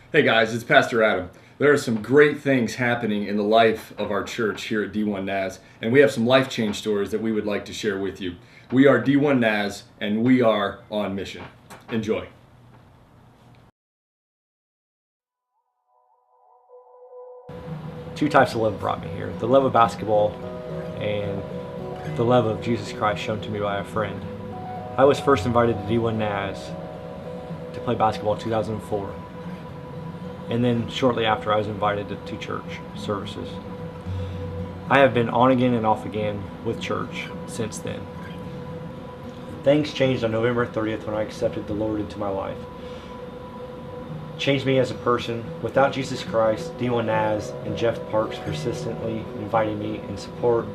Hey guys, it's Pastor Adam. There are some great things happening in the life of our church here at D1 NAS, and we have some life change stories that we would like to share with you. We are D1 NAS, and we are on mission. Enjoy. Two types of love brought me here: the love of basketball and the love of Jesus Christ shown to me by a friend. I was first invited to D1 NAS to play basketball in 2004, and then shortly after I was invited to two church services. I have been on again and off again with church since then. Things changed on November 30th when I accepted the Lord into my life. Changed me as a person. Without Jesus Christ, D1 NAS and Jeff Parks persistently inviting me in support,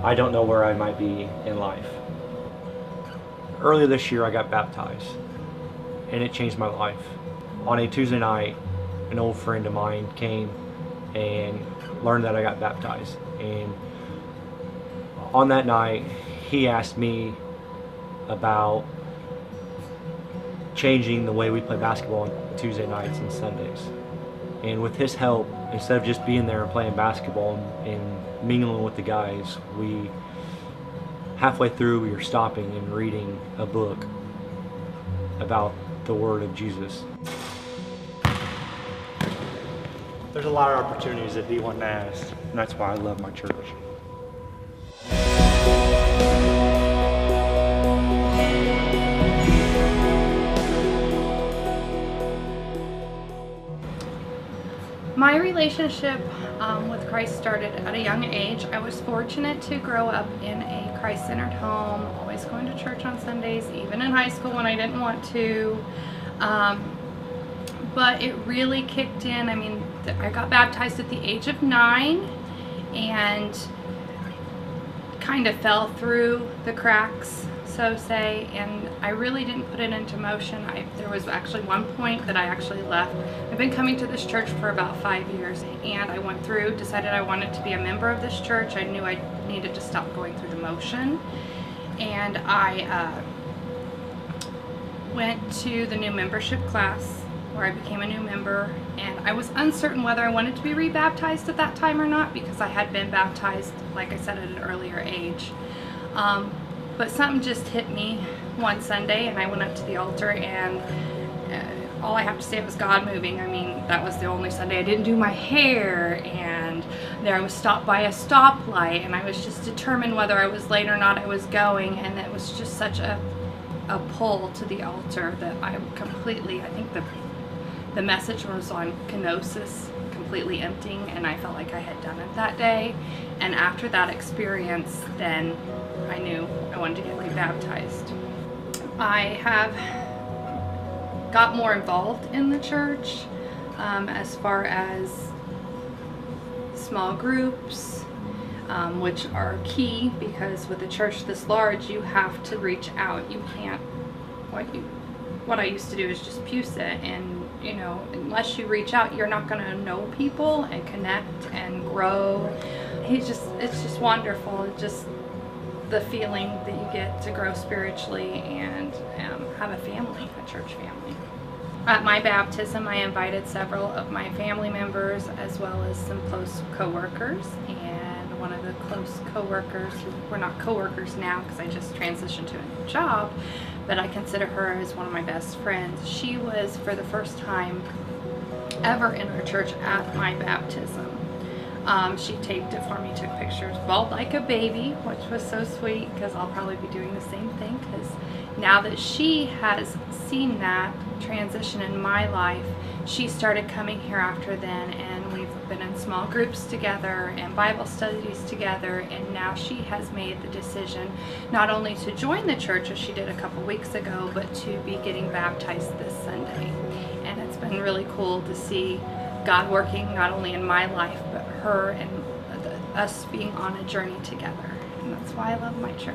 I don't know where I might be in life. Earlier this year I got baptized, and it changed my life. On a Tuesday night, an old friend of mine came and learned that I got baptized, and on that night he asked me about changing the way we play basketball on Tuesday nights and Sundays. And with his help, instead of just being there and playing basketball and mingling with the guys, halfway through we were stopping and reading a book about the Word of Jesus. There's a lot of opportunities at D1 NAS, and that's why I love my church. My relationship with Christ started at a young age. I was fortunate to grow up in a Christ-centered home, always going to church on Sundays, even in high school when I didn't want to. But it really kicked in. I mean, I got baptized at the age of 9 and kind of fell through the cracks, so say, and I really didn't put it into motion. There was actually one point that I actually left. I've been coming to this church for about 5 years, and I went through, decided I wanted to be a member of this church. I knew I needed to stop going through the motion, and I went to the new membership class where I became a new member, and I was uncertain whether I wanted to be rebaptized at that time or not, because I had been baptized, like I said, at an earlier age. But something just hit me one Sunday, and I went up to the altar, and all I have to say was God moving. I mean, that was the only Sunday I didn't do my hair, and there I was stopped by a stoplight, and I was just determined whether I was late or not. I was going, and it was just such a pull to the altar that I completely, I think the message was on kenosis, completely emptying, and I felt like I had done it that day. And after that experience, then I knew I wanted to get rebaptized. I have got more involved in the church as far as small groups, which are key, because with a church this large, you have to reach out. You can't, what I used to do is just pew sit, and unless you reach out, you're not going to know people and connect and grow. It's just wonderful. Just the feeling that you get to grow spiritually and have a family, a church family. At my baptism, I invited several of my family members as well as some close co-workers, and one of the close co-workers, we're not co-workers now because I just transitioned to a new job, but I consider her as one of my best friends. She was, for the first time ever in our church, at my baptism. She taped it for me, took pictures, bawled like a baby, which was so sweet, because I'll probably be doing the same thing, because now that she has seen that transition in my life, she started coming here after then, and we've been in small groups together and Bible studies together, and now she has made the decision not only to join the church as she did a couple weeks ago, but to be getting baptized this Sunday. And it's been really cool to see God working not only in my life, but her and us being on a journey together. And that's why I love my church.